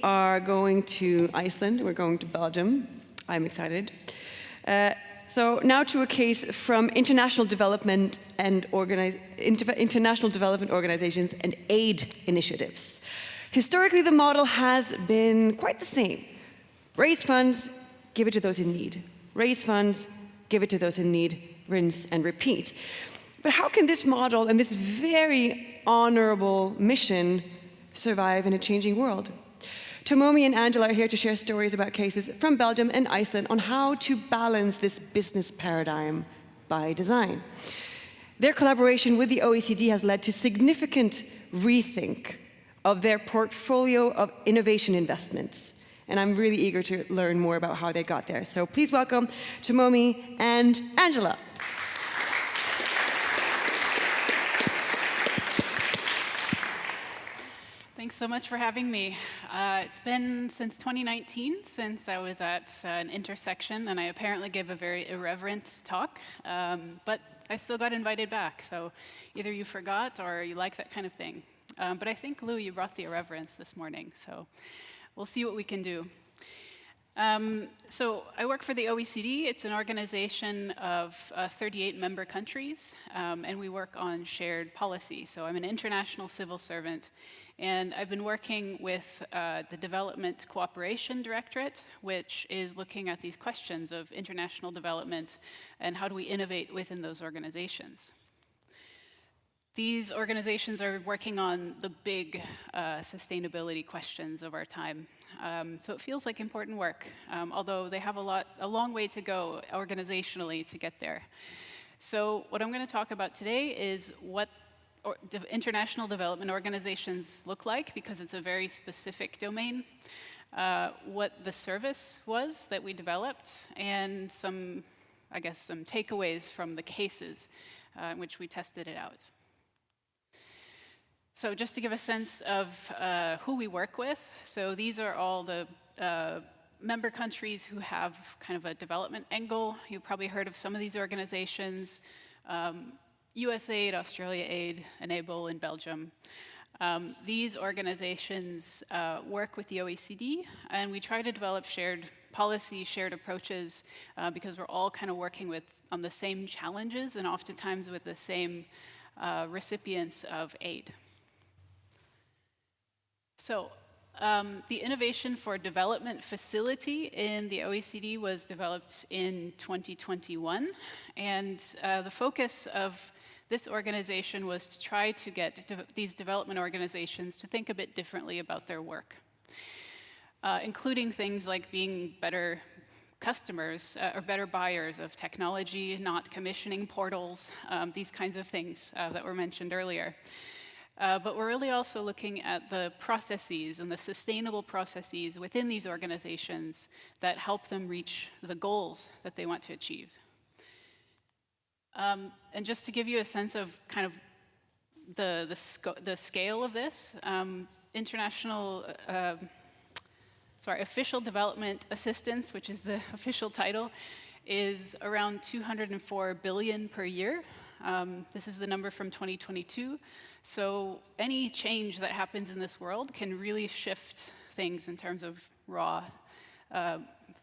are going to Iceland, we're going to Belgium. I'm excited. So now to a case from international development organizations and aid initiatives. Historically, the model has been quite the same. Raise funds, give it to those in need. Raise funds, give it to those in need, rinse and repeat. But how can this model and this very honorable mission survive in a changing world? Tomomi and Angela are here to share stories about cases from Belgium and Iceland on how to balance this business paradigm by design. Their collaboration with the OECD has led to significant rethink of their portfolio of innovation investments. And I'm really eager to learn more about how they got there. So please welcome Tomomi and Angela. Thanks so much for having me. It's been since 2019 since I was at an intersection, and I apparently gave a very irreverent talk, but I still got invited back, so either you forgot or you like that kind of thing. But I think, Lou, you brought the irreverence this morning, so we'll see what we can do. So I work for the OECD. It's an organization of 38 member countries, and we work on shared policy. So I'm an international civil servant, and I've been working with the Development Cooperation Directorate, which is looking at these questions of international development and how do we innovate within those organizations. These organizations are working on the big sustainability questions of our time. So it feels like important work, although they have a long way to go organizationally to get there. So what I'm going to talk about today is what international development organizations look like, because it's a very specific domain, what the service was that we developed, and some takeaways from the cases in which we tested it out. So just to give a sense of who we work with, so these are all the member countries who have kind of a development angle. You've probably heard of some of these organizations, USAID, Australia Aid, Enable in Belgium. These organizations work with the OECD, and we try to develop shared policy, shared approaches, because we're all kind of working on the same challenges and oftentimes with the same recipients of aid. So the Innovation for Development facility in the OECD was developed in 2021, and the focus of this organization was to try to get these development organizations to think a bit differently about their work, including things like being better customers or better buyers of technology, not commissioning portals, these kinds of things that were mentioned earlier. But we're really also looking at the processes and the sustainable processes within these organizations that help them reach the goals that they want to achieve. And just to give you a sense of kind of the scale of this, official development assistance, which is the official title, is around 204 billion per year. This is the number from 2022. So any change that happens in this world can really shift things in terms of raw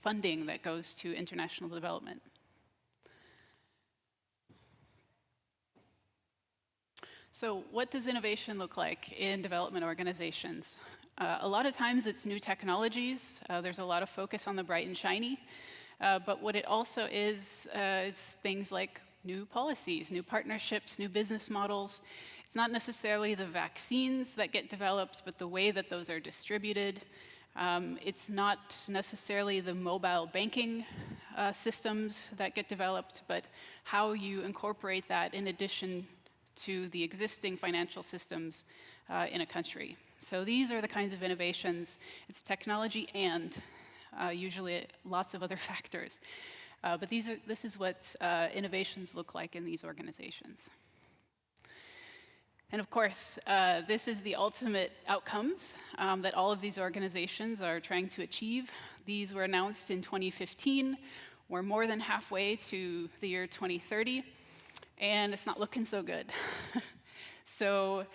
funding that goes to international development. So what does innovation look like in development organizations? A lot of times it's new technologies. There's a lot of focus on the bright and shiny. But what it also is things like new policies, new partnerships, new business models. It's not necessarily the vaccines that get developed, but the way that those are distributed. It's not necessarily the mobile banking systems that get developed, but how you incorporate that in addition to the existing financial systems in a country. So these are the kinds of innovations. It's technology and usually lots of other factors. But this is what innovations look like in these organizations. And of course, this is the ultimate outcomes that all of these organizations are trying to achieve. These were announced in 2015. We're more than halfway to the year 2030, and it's not looking so good. So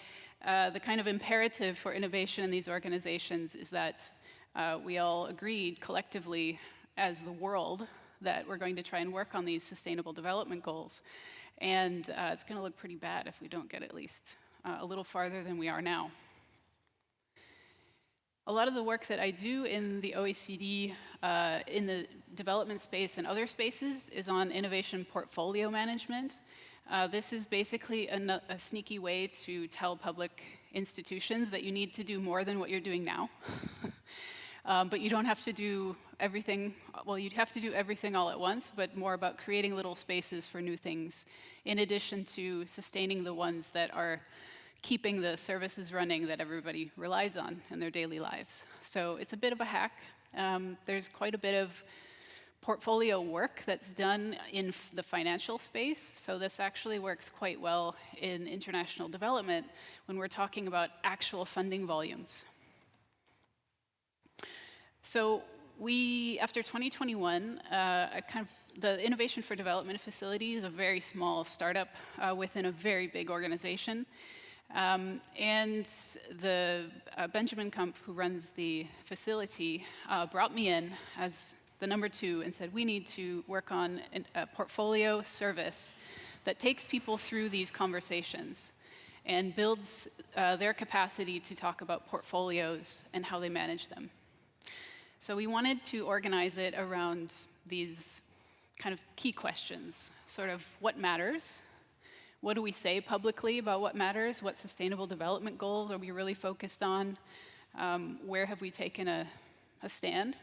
the kind of imperative for innovation in these organizations is that we all agreed collectively as the world that we're going to try and work on these sustainable development goals. And it's going to look pretty bad if we don't get at least a little farther than we are now. A lot of the work that I do in the OECD, in the development space and other spaces, is on innovation portfolio management. This is basically a sneaky way to tell public institutions that you need to do more than what you're doing now. But you don't have to do everything, well, you'd have to do everything all at once, but more about creating little spaces for new things, in addition to sustaining the ones that are keeping the services running that everybody relies on in their daily lives. So it's a bit of a hack. There's quite a bit of portfolio work that's done in the financial space. So this actually works quite well in international development when we're talking about actual funding volumes. So we, after 2021, the Innovation for Development Facility is a very small startup within a very big organization. And the Benjamin Kump, who runs the facility, brought me in as the number 2 and said, we need to work on a portfolio service that takes people through these conversations and builds their capacity to talk about portfolios and how they manage them. So we wanted to organize it around these kind of key questions, sort of what matters. What do we say publicly about what matters? What sustainable development goals are we really focused on? Where have we taken a stand?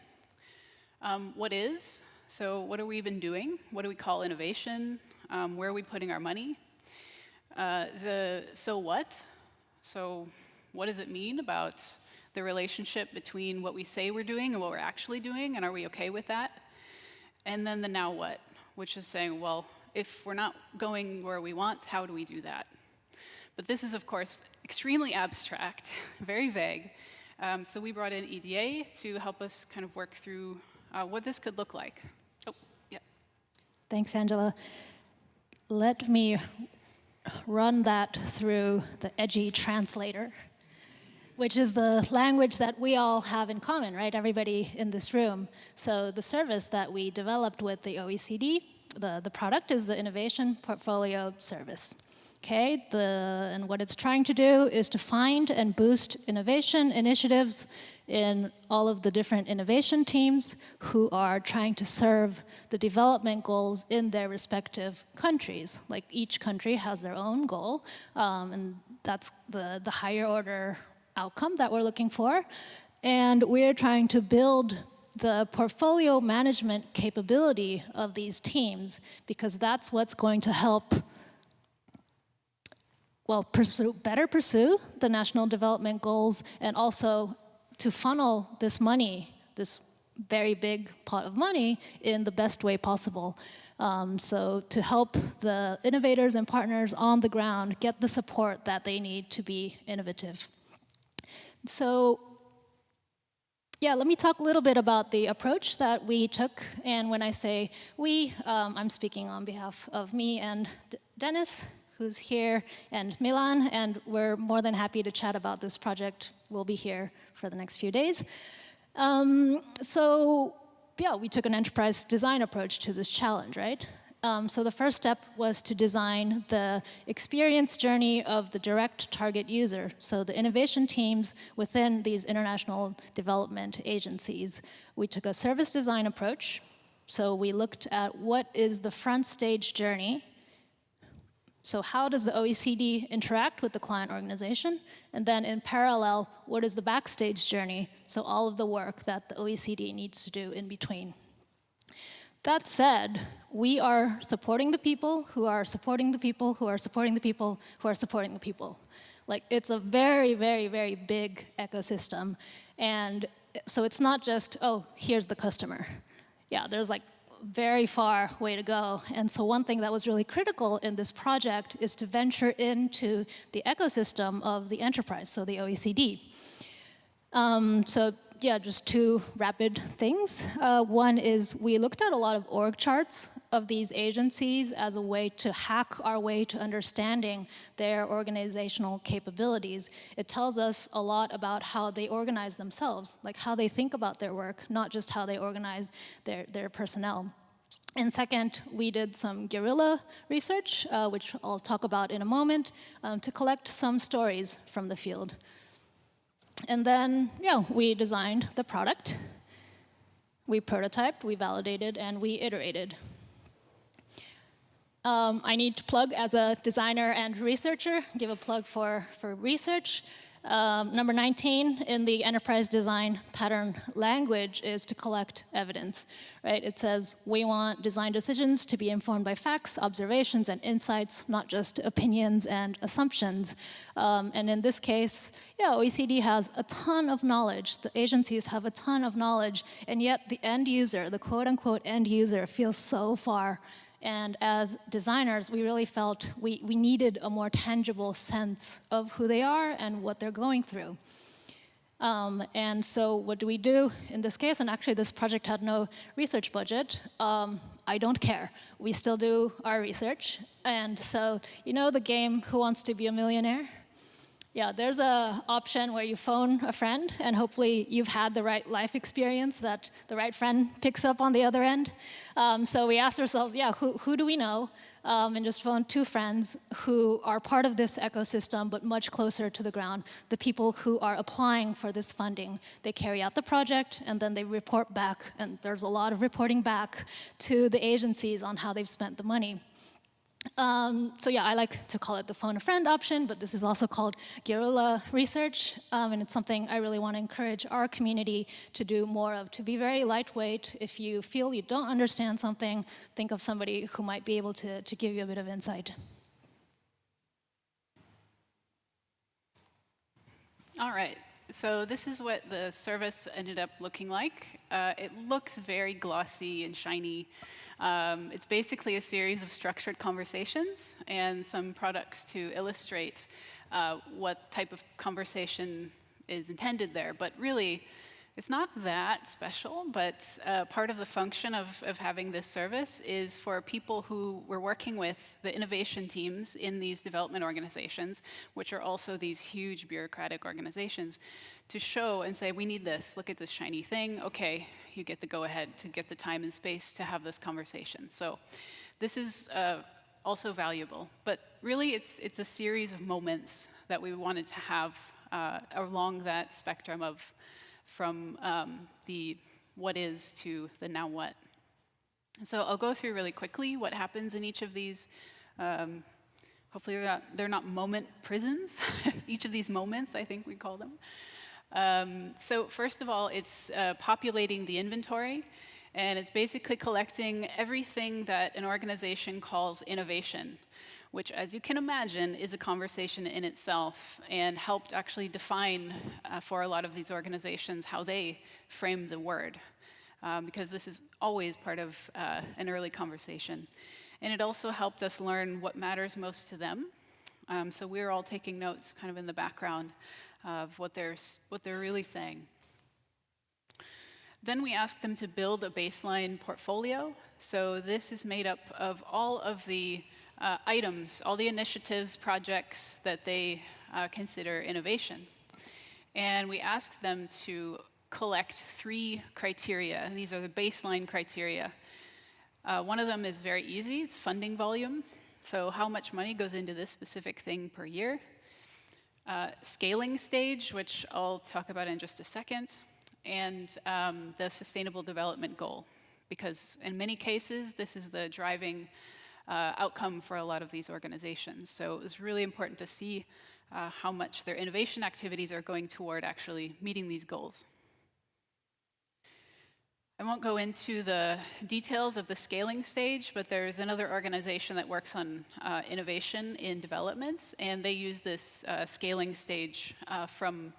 What is? So what are we even doing? What do we call innovation? Where are we putting our money? The so what? So what does it mean about the relationship between what we say we're doing and what we're actually doing, and are we okay with that? And then the now what, which is saying, well, if we're not going where we want, how do we do that? But this is, of course, extremely abstract, very vague. So we brought in EDA to help us kind of work through what this could look like. Oh, yeah. Thanks, Angela. Let me run that through the edgy translator, which is the language that we all have in common, right? Everybody in this room. So the service that we developed with the OECD, the product is the Innovation Portfolio Service. Okay, and what it's trying to do is to find and boost innovation initiatives in all of the different innovation teams who are trying to serve the development goals in their respective countries. Like each country has their own goal, and that's the higher order outcome that we're looking for. And we're trying to build the portfolio management capability of these teams, because that's what's going to help, well, better pursue the national development goals, and also to funnel this money, this very big pot of money, in the best way possible. So to help the innovators and partners on the ground get the support that they need to be innovative. So yeah, let me talk a little bit about the approach that we took. And when I say we, I'm speaking on behalf of me and Dennis, who's here, and Milan, and we're more than happy to chat about this project. We'll be here for the next few days. So yeah, we took an enterprise design approach to this challenge, right? So the first step was to design the experience journey of the direct target user, so the innovation teams within these international development agencies. We took a service design approach, so we looked at what is the front stage journey. So how does the OECD interact with the client organization? And then in parallel, what is the backstage journey? So all of the work that the OECD needs to do in between. That said, we are supporting the people who are supporting the people who are supporting the people who are supporting the people. Like, it's a very, very, very big ecosystem. And so it's not just, oh, here's the customer. Yeah, there's like very far way to go. And so one thing that was really critical in this project is to venture into the ecosystem of the enterprise, so the OECD. So yeah, just two rapid things. One is we looked at a lot of org charts of these agencies as a way to hack our way to understanding their organizational capabilities. It tells us a lot about how they organize themselves, like how they think about their work, not just how they organize their personnel. And second, we did some guerrilla research, which I'll talk about in a moment, to collect some stories from the field. And then, yeah, we designed the product. We prototyped, we validated, and we iterated. I need to plug as a designer and researcher, give a plug for research. Number 19 in the enterprise design pattern language is to collect evidence, right? It says we want design decisions to be informed by facts, observations, and insights, not just opinions and assumptions. And in this case, yeah, OECD has a ton of knowledge. The agencies have a ton of knowledge, and yet the end user, the quote-unquote end user, feels so far. And as designers, we really felt we needed a more tangible sense of who they are and what they're going through. And so what do we do in this case? And actually, this project had no research budget. I don't care. We still do our research. And so, you know the game, Who Wants to Be a Millionaire? Yeah, there's an option where you phone a friend, and hopefully you've had the right life experience that the right friend picks up on the other end. So we asked ourselves, yeah, who do we know? And just phoned two friends who are part of this ecosystem, but much closer to the ground, the people who are applying for this funding. They carry out the project, and then they report back, and there's a lot of reporting back to the agencies on how they've spent the money. So yeah, I like to call it the phone a friend option, but this is also called guerrilla research, and it's something I really want to encourage our community to do more of, to be very lightweight. If you feel you don't understand something, think of somebody who might be able to give you a bit of insight. All right, so this is what the service ended up looking like. It looks very glossy and shiny. It's basically a series of structured conversations and some products to illustrate what type of conversation is intended there. But really, it's not that special, but part of the function of having this service is for people who we're working with, the innovation teams in these development organizations, which are also these huge bureaucratic organizations, to show and say, we need this, look at this shiny thing, okay, you get the go-ahead to get the time and space to have this conversation. So this is also valuable, but really it's a series of moments that we wanted to have along that spectrum of from the what is to the now what. So I'll go through really quickly what happens in each of these. Hopefully they're not moment prisons. Each of these moments, I think we call them. So first of all, it's populating the inventory, and it's basically collecting everything that an organization calls innovation, which, as you can imagine, is a conversation in itself and helped actually define for a lot of these organizations how they frame the word, because this is always part of an early conversation. And it also helped us learn what matters most to them. So we're all taking notes kind of in the background of what they're really saying. Then we asked them to build a baseline portfolio. So this is made up of all of the items, all the initiatives, projects that they consider innovation. And we asked them to collect 3 criteria, and these are the baseline criteria. One of them is very easy, it's funding volume. So how much money goes into this specific thing per year? Scaling stage, which I'll talk about in just a second, and the sustainable development goal, because in many cases, this is the driving outcome for a lot of these organizations. So it was really important to see how much their innovation activities are going toward actually meeting these goals. I won't go into the details of the scaling stage, but there's another organization that works on innovation in development, and they use this scaling stage from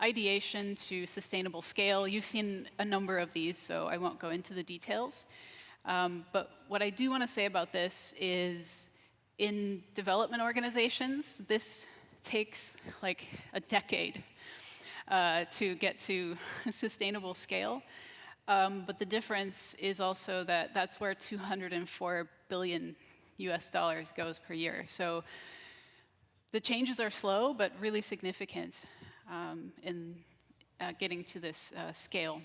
ideation to sustainable scale. You've seen a number of these, so I won't go into the details. But what I do want to say about this is in development organizations, this takes like a decade. to get to sustainable scale. But the difference is also that that's where 204 billion US dollars goes per year. So the changes are slow, but really significant in getting to this scale.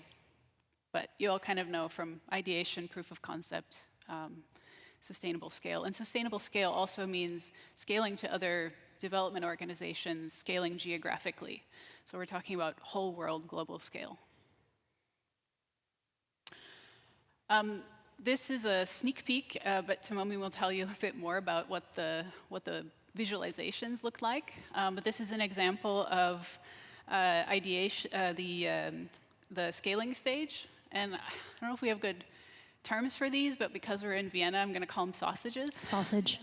But you all kind of know from ideation, proof of concept, sustainable scale. And sustainable scale also means scaling to other development organizations, scaling geographically. So we're talking about whole world global scale. This is a sneak peek, but Tomomi will tell you a bit more about what the visualizations look like. But this is an example of ideation, the scaling stage. And I don't know if we have good terms for these, but because we're in Vienna, I'm going to call them sausages. Sausage.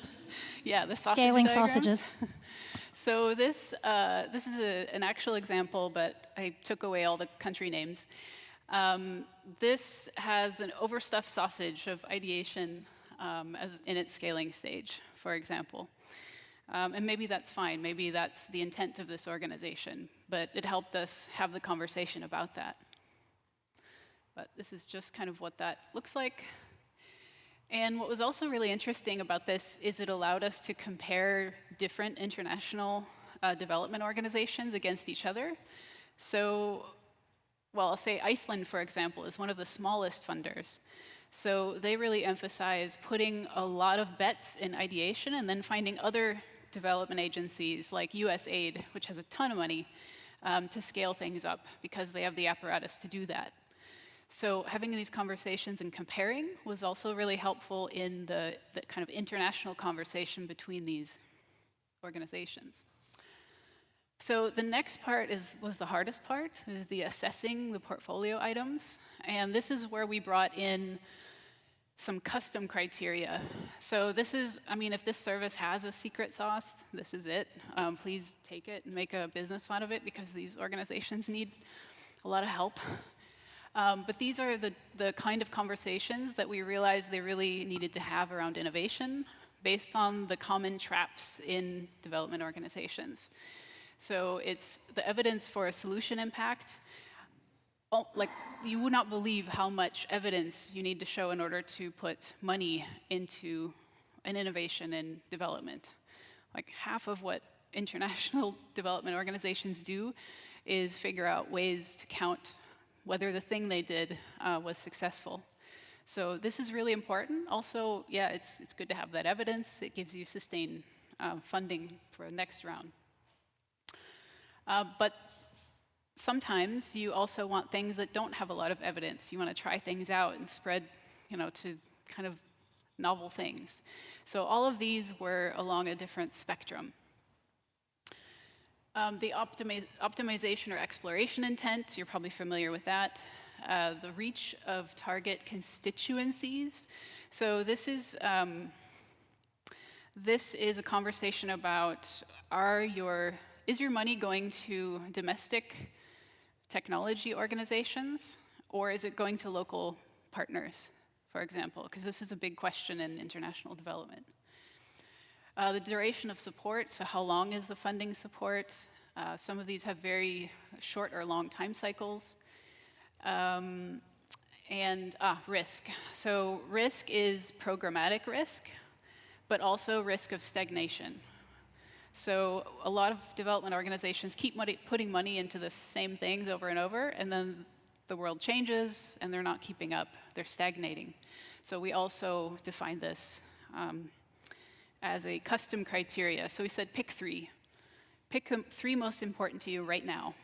Yeah, the sausage Scaling diagrams. sausages. So this is an actual example, but I took away all the country names. This has an overstuffed sausage of ideation as in its scaling stage, for example. And maybe that's fine. Maybe that's the intent of this organization. But it helped us have the conversation about that. But this is just kind of what that looks like. And what was also really interesting about this is it allowed us to compare different international development organizations against each other. So, well, I'll say Iceland, for example, is one of the smallest funders. So they really emphasize putting a lot of bets in ideation and then finding other development agencies like USAID, which has a ton of money, to scale things up because they have the apparatus to do that. So having these conversations and comparing was also really helpful in the kind of international conversation between these organizations. So the next part was the hardest part, is the assessing the portfolio items. And this is where we brought in some custom criteria. So this is, I mean, if this service has a secret sauce, this is it. Please take it and make a business out of it because these organizations need a lot of help. But these are the kind of conversations that we realized they really needed to have around innovation based on the common traps in development organizations. So it's the evidence for a solution impact. Oh, like, you would not believe how much evidence you need to show in order to put money into an innovation in development. Like half of what international development organizations do is figure out ways to count whether the thing they did was successful. So this is really important. Also, yeah, it's good to have that evidence. It gives you sustained funding for the next round. But sometimes you also want things that don't have a lot of evidence. You want to try things out and spread, to kind of novel things. So all of these were along a different spectrum. The optimization or exploration intent, you're probably familiar with that. The reach of target constituencies. So this is a conversation about, is your money going to domestic technology organizations, or is it going to local partners, for example? Because this is a big question in international development. The duration of support, so how long is the funding support? Some of these have very short or long time cycles. And risk. So risk is programmatic risk, but also risk of stagnation. So a lot of development organizations keep putting money into the same things over and over, and then the world changes, and they're not keeping up. They're stagnating. So we also define this as a custom criteria. So we said pick 3. Pick the 3 most important to you right now.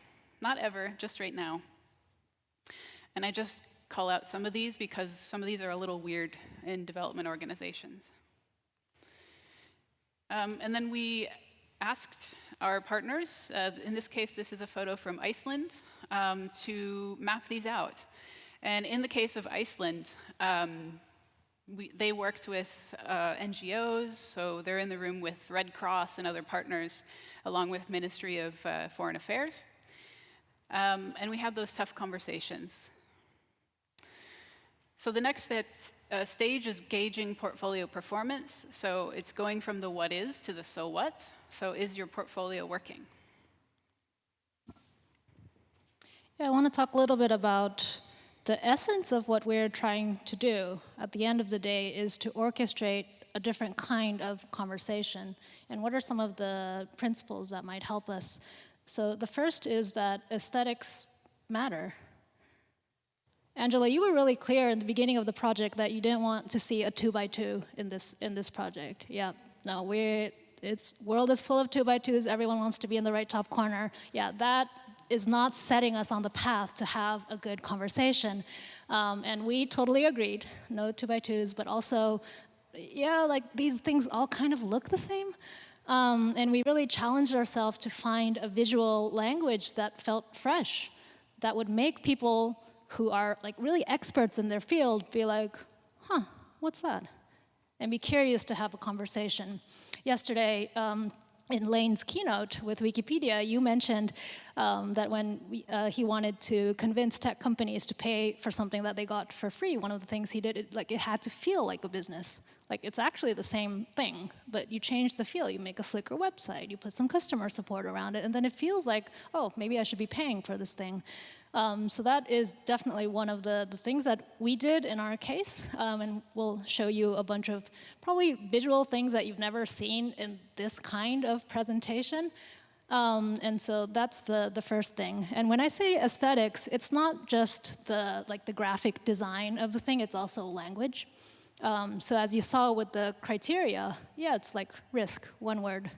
Not ever, just right now. And I just call out some of these because some of these are a little weird in development organizations. And then we asked our partners, in this case, this is a photo from Iceland, to map these out. And in the case of Iceland, they worked with NGOs, so they're in the room with Red Cross and other partners, along with Ministry of Foreign Affairs. And we had those tough conversations. So the next stage is gauging portfolio performance. So it's going from the what is to the so what. So is your portfolio working? Yeah, I want to talk a little bit about the essence of what we're trying to do at the end of the day is to orchestrate a different kind of conversation. And what are some of the principles that might help us? So the first is that aesthetics matter. Angela, you were really clear in the beginning of the project that you didn't want to see a 2x2 in this project. Yeah, no, world is full of 2x2s. Everyone wants to be in the right top corner. Yeah, that is not setting us on the path to have a good conversation. And we totally agreed, no 2x2s, but also, yeah, like these things all kind of look the same. And we really challenged ourselves to find a visual language that felt fresh, that would make people who are like really experts in their field be like, huh, what's that? And be curious to have a conversation. Yesterday, in Lane's keynote with Wikipedia, you mentioned that when he wanted to convince tech companies to pay for something that they got for free, one of the things he did, it had to feel like a business. Like, it's actually the same thing, but you change the feel. You make a slicker website, you put some customer support around it, and then it feels like, oh, maybe I should be paying for this thing. So that is definitely one of the things that we did in our case, and we'll show you a bunch of probably visual things that you've never seen in this kind of presentation. And so that's the first thing. And when I say aesthetics, it's not just the graphic design of the thing, it's also language. So as you saw with the criteria, yeah, it's like risk, one word.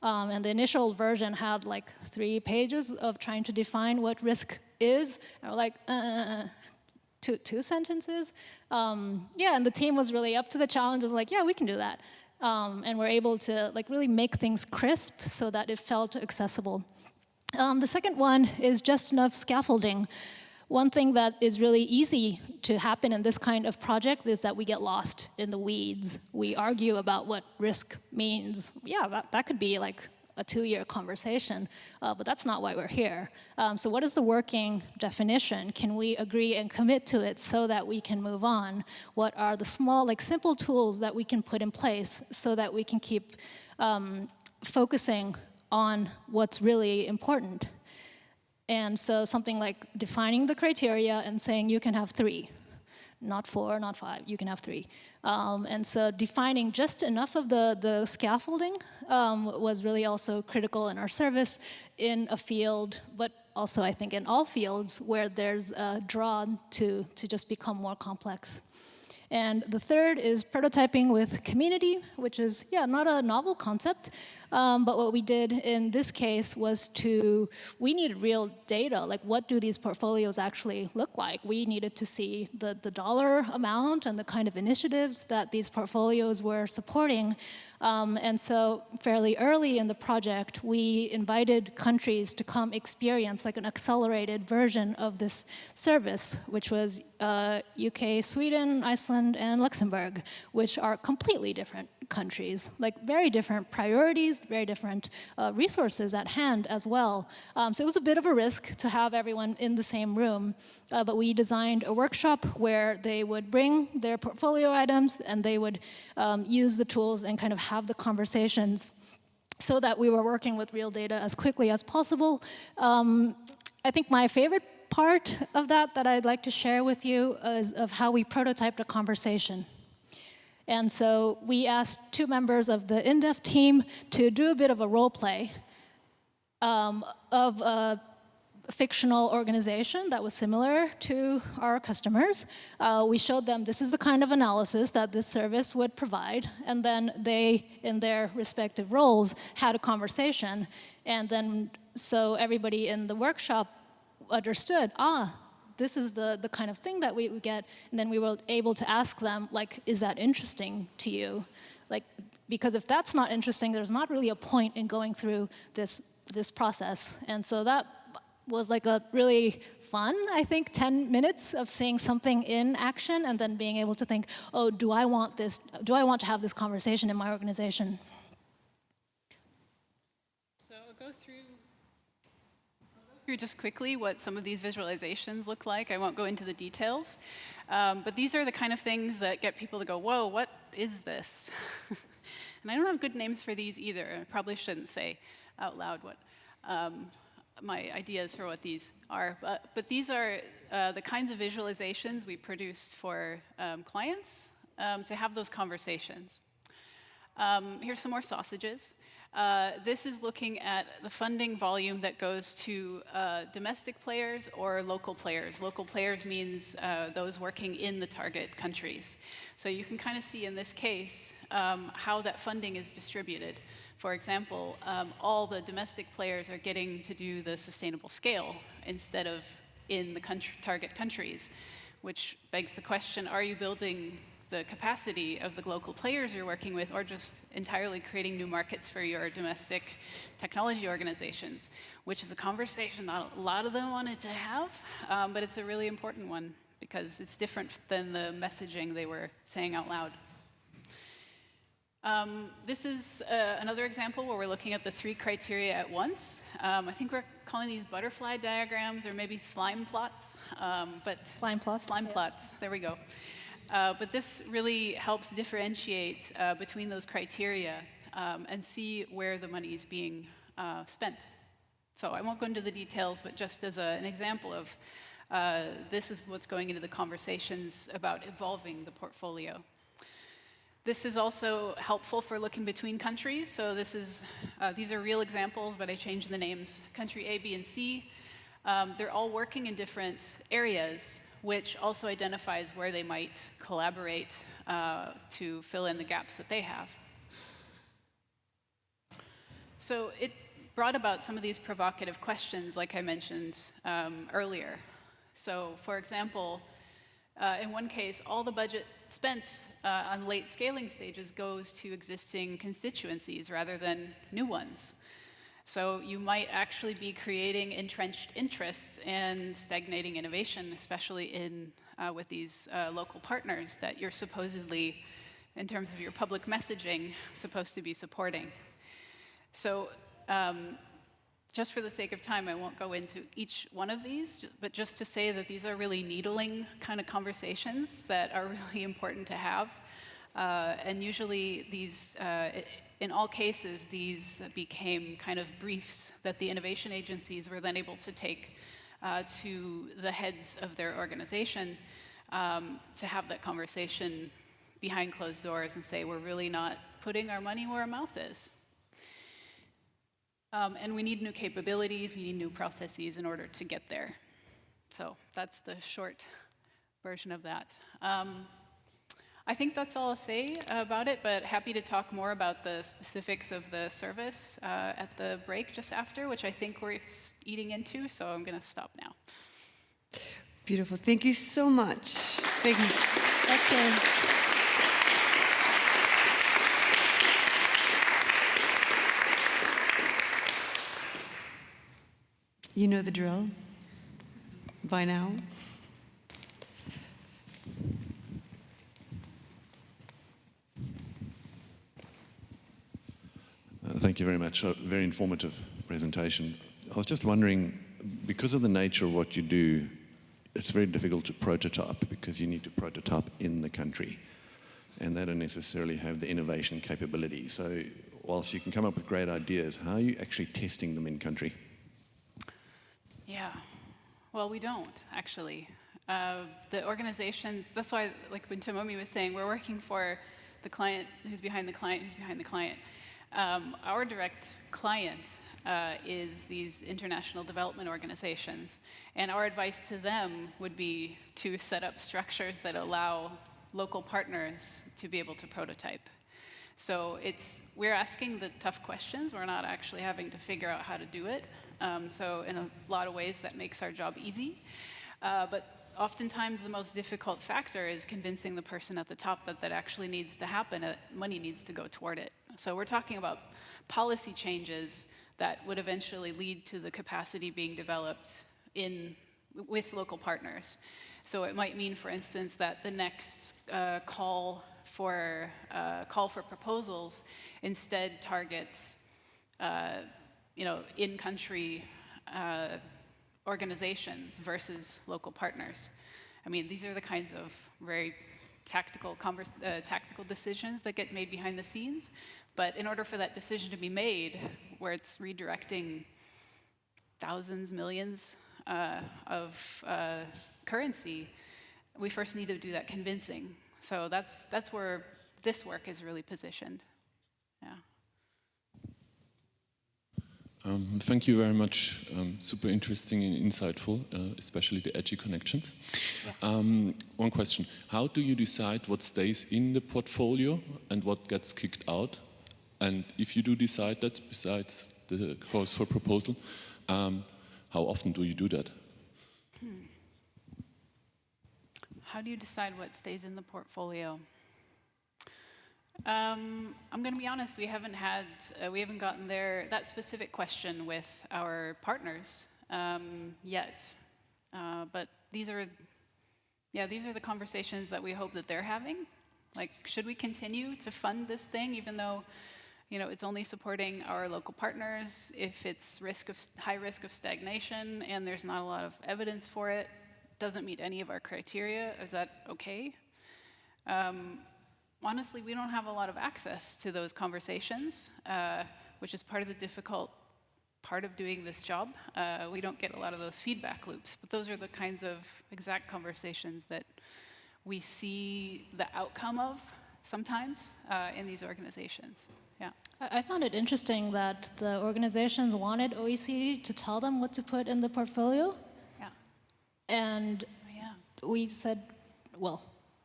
And the initial version had like 3 pages of trying to define what risk is. And we're like, two sentences? Yeah, and the team was really up to the challenge. It was like, yeah, we can do that. And we're able to like really make things crisp so that it felt accessible. The second one is just enough scaffolding. One thing that is really easy to happen in this kind of project is that we get lost in the weeds. We argue about what risk means. Yeah, that could be like a 2-year conversation, but that's not why we're here. So what is the working definition? Can we agree and commit to it so that we can move on? What are the small, like simple tools that we can put in place so that we can keep focusing on what's really important? And so something like defining the criteria and saying you can have 3, not 4, not 5, you can have 3. And so defining just enough of the scaffolding was really also critical in our service in a field, but also I think in all fields where there's a draw to just become more complex. And the third is prototyping with community, which is, yeah, not a novel concept, but what we did in this case was we needed real data, like what do these portfolios actually look like? We needed to see the dollar amount and the kind of initiatives that these portfolios were supporting. And so fairly early in the project, we invited countries to come experience like an accelerated version of this service, which was UK, Sweden, Iceland, and Luxembourg, which are completely different countries, like very different priorities, very different resources at hand as well. So it was a bit of a risk to have everyone in the same room, but we designed a workshop where they would bring their portfolio items and they would use the tools and kind of have the conversations so that we were working with real data as quickly as possible. I think my favorite part of that I'd like to share with you is of how we prototyped a conversation. And so we asked 2 members of the in-depth team to do a bit of a role play of a fictional organization that was similar to our customers. We showed them this is the kind of analysis that this service would provide, and then they, in their respective roles, had a conversation. And then so everybody in the workshop understood, this is the kind of thing that we would get, and then we were able to ask them, like, is that interesting to you? Like, because if that's not interesting, there's not really a point in going through this process. And so that was like a really fun, I think, 10 minutes of seeing something in action and then being able to think, oh, do I want to have this conversation in my organization? So I'll go through just quickly what some of these visualizations look like. I won't go into the details, but these are the kind of things that get people to go, whoa, what is this? And I don't have good names for these either. I probably shouldn't say out loud what. my ideas for what these are. But these are the kinds of visualizations we produced for clients to have those conversations. Here's some more sausages. This is looking at the funding volume that goes to domestic players or local players. Local players means those working in the target countries. So you can kind of see in this case how that funding is distributed. For example, all the domestic players are getting to do the sustainable scale instead of in the target countries, which begs the question, are you building the capacity of the local players you're working with, or just entirely creating new markets for your domestic technology organizations, which is a conversation not a lot of them wanted to have, but it's a really important one because it's different than the messaging they were saying out loud. This is another example where we're looking at the 3 criteria at once. I think we're calling these butterfly diagrams or maybe slime plots. Slime plots. Slime plots, there we go. But this really helps differentiate between those criteria and see where the money is being spent. So I won't go into the details, but just as an example of this is what's going into the conversations about evolving the portfolio. This is also helpful for looking between countries. So this is, these are real examples, but I changed the names. Country A, B, and C. They're all working in different areas, which also identifies where they might collaborate to fill in the gaps that they have. So it brought about some of these provocative questions, like I mentioned earlier. So for example, in one case, all the budget spent on late scaling stages goes to existing constituencies rather than new ones. So you might actually be creating entrenched interests and stagnating innovation, especially in with these local partners that you're supposedly, in terms of your public messaging, supposed to be supporting. So just for the sake of time, I won't go into each one of these, but just to say that these are really needling kind of conversations that are really important to have. And usually these, in all cases, these became kind of briefs that the innovation agencies were then able to take to the heads of their organization to have that conversation behind closed doors and say, we're really not putting our money where our mouth is. And we need new capabilities, we need new processes in order to get there. So that's the short version of that. I think that's all I'll say about it, but happy to talk more about the specifics of the service at the break just after, which I think we're eating into, so I'm going to stop now. Beautiful. Thank you so much. Thank you. Okay. You know the drill by now. Thank you very much. A very informative presentation. I was just wondering, because of the nature of what you do, it's very difficult to prototype because you need to prototype in the country, and they don't necessarily have the innovation capability. So whilst you can come up with great ideas, how are you actually testing them in country? Yeah, well, we don't, actually. The organizations, that's why, like when Tomomi was saying, we're working for the client who's behind the client who's behind the client. Our direct client is these international development organizations, and our advice to them would be to set up structures that allow local partners to be able to prototype. So we're asking the tough questions, we're not actually having to figure out how to do it. So in a lot of ways that makes our job easy. But oftentimes the most difficult factor is convincing the person at the top that that actually needs to happen, money needs to go toward it. So we're talking about policy changes that would eventually lead to the capacity being developed with local partners. So it might mean, for instance, that the next call for proposals instead targets in-country organizations versus local partners. I mean, these are the kinds of very tactical decisions that get made behind the scenes. But in order for that decision to be made, where it's redirecting thousands, millions of currency, we first need to do that convincing. So that's where this work is really positioned. Yeah. Thank you very much. Super interesting and insightful, especially the edgy connections. Yeah. One question. How do you decide what stays in the portfolio and what gets kicked out? And if you do decide that, besides the calls for proposal, how often do you do that? How do you decide what stays in the portfolio? I'm going to be honest. We haven't gotten that specific question with our partners yet. But these are the conversations that we hope that they're having. Like, should we continue to fund this thing, even though, it's only supporting our local partners? If it's high risk of stagnation and there's not a lot of evidence for it, doesn't meet any of our criteria, is that okay? Honestly, we don't have a lot of access to those conversations, which is part of the difficult part of doing this job. We don't get a lot of those feedback loops, but those are the kinds of exact conversations that we see the outcome of sometimes in these organizations. Yeah. I found it interesting that the organizations wanted OECD to tell them what to put in the portfolio. Yeah. And Yeah. we said, well,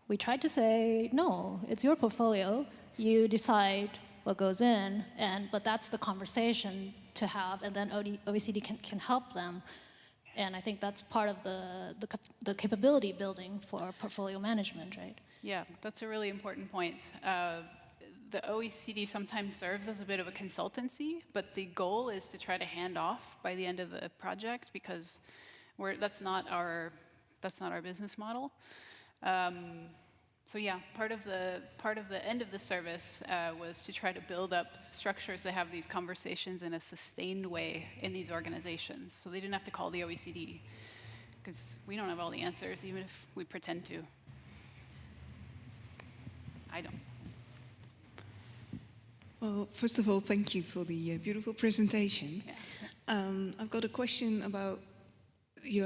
we tried to say, no, it's your portfolio. You decide what goes in, but that's the conversation to have, and then OECD can help them. And I think that's part of the capability building for portfolio management, right? Yeah, that's a really important point. The OECD sometimes serves as a bit of a consultancy, but the goal is to try to hand off by the end of the project, because that's not our business model. So yeah, part of the end of the service was to try to build up structures that have these conversations in a sustained way in these organizations. So they didn't have to call the OECD, because we don't have all the answers, even if we pretend to. I don't. Well, first of all, thank you for the beautiful presentation. Yeah. I've got a question about, you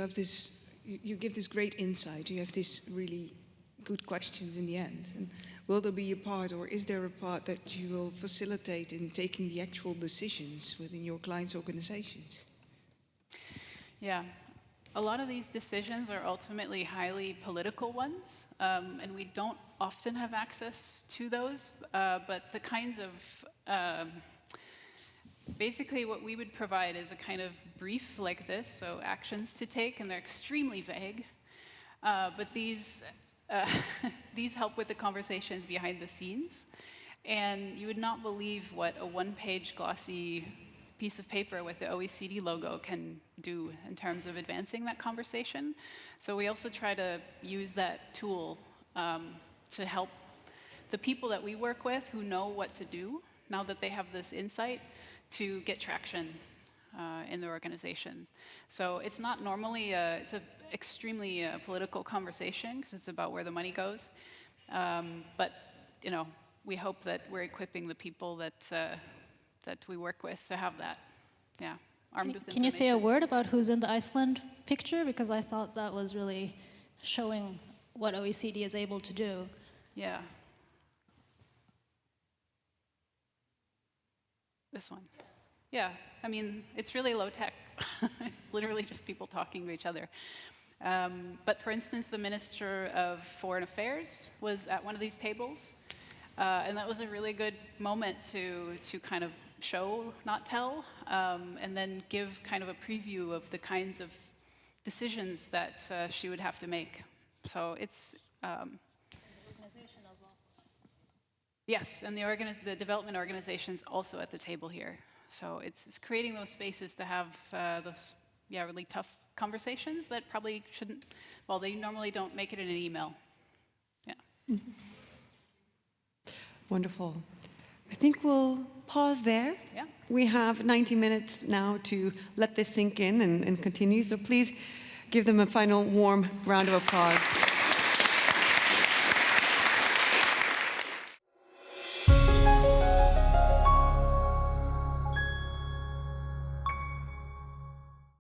give this great insight, you have this really good questions in the end. And will there be a part, or is there a part that you will facilitate in taking the actual decisions within your clients' organizations? Yeah. A lot of these decisions are ultimately highly political ones, and we don't often have access to those, but the kinds of, basically what we would provide is a kind of brief like this, so actions to take, and they're extremely vague, but these help with the conversations behind the scenes, and you would not believe what a one-page glossy piece of paper with the OECD logo can do in terms of advancing that conversation. So we also try to use that tool to help the people that we work with who know what to do, now that they have this insight, to get traction in their organizations. So it's not normally, it's an extremely political conversation, because it's about where the money goes. But we hope that we're equipping the people that we work with to have that, armed with information. Can you say a word about who's in the Iceland picture? Because I thought that was really showing what OECD is able to do. Yeah. This one. Yeah, I mean, it's really low tech. It's literally just people talking to each other. But for instance, the Minister of Foreign Affairs was at one of these tables. And that was a really good moment to kind of show, not tell, and then give kind of a preview of the kinds of decisions that she would have to make. So it's... organization is also... Yes, and the development organization's also at the table here. So it's creating those spaces to have those really tough conversations that probably shouldn't, well, they normally don't make it in an email. Yeah. Mm-hmm. Wonderful. I think we'll pause there. Yeah. We have 90 minutes now to let this sink in and continue, so please give them a final warm round of applause.